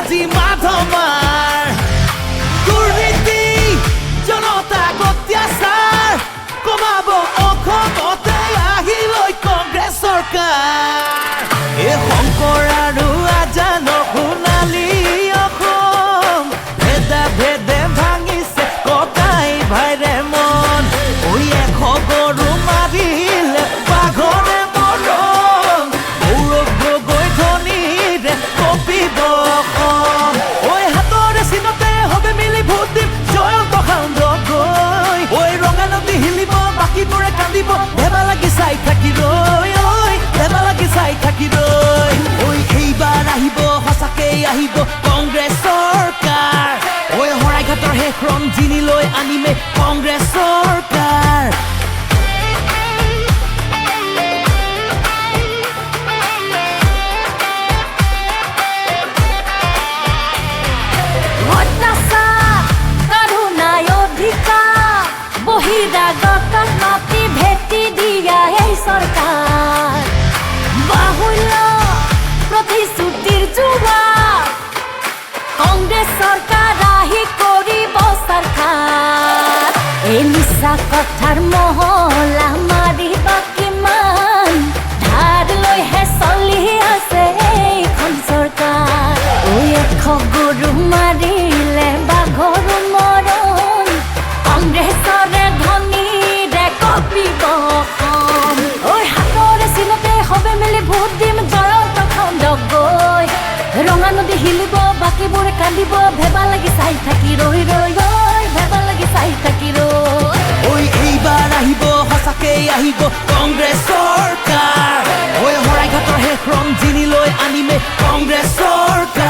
আজি মাধমাৰ দুৰ্নীতি জনতাক অত্যাচাৰ কমাব অসমতে আহিলৈ কংগ্ৰেছ চৰকাৰ এই শংকৰ আৰু আজানৰ সোণালী অসম ভেদা ভেদে ভাঙিছে ককাই ভাইৰে মন ঐ এশ গৰু মাৰিলে বাঘৰে মৰম গৌৰৱ গগৈ ধনীৰে কপিব অসম ঐ হাতৰে চিনতে হবে মিলি ভোট দিম জয়ন্ত গগৈ ঐ ৰঙা নদী হিলিব বাকীবোৰে কান্দিব ভেবা লাগি চাই থাকি ৰৈ ঐ ভেবা লাগি চাই থাকি ৰৈ ঐ এইবাৰ আহিব সঁচাকেই আহিব কংগ্ৰেছ চৰকাৰ ঐ শৰাইঘাটৰ শেষ ৰঞ্জিনীলৈ আনিমে কংগ্ৰেছ চৰকাৰ বহিৰাগতক মাতি ভেটি দিয়া এই চৰকাৰ বাহুল্য প্ৰতিশ্ৰুতিৰ জোৱাৰ কংগ্ৰেছ চৰকাৰ আহি কৰিব চৰকাৰ এই মিছা কথাৰ মহলা মাৰিব কিমান ধাৰ লৈহে চলি আছে এইখন চৰকাৰ ঐ এশ গৰু মাৰিলে বাঘৰ মৰণ কংগ্ৰেছৰে ধনীৰে কপিব অসম ঐ হাতৰে চিনতে হবে মিলি ভোট দিম জয়ন্ত গগৈ ৰঙা নদী হিলিব বাকীবোৰে কান্দিব ভেবা লাগি চাই থাকি ৰৈ ৰৈ ৰৈ ভেবা লাগি চাই থাকি ৰৈ ঐ এইবাৰ আহিব সঁচাকেই আহিব কংগ্ৰেছ চৰকাৰ ঐ শৰাইঘাটৰ শেষ ৰঞ্জিনীলৈ আনিমে কংগ্ৰেছ চৰকাৰ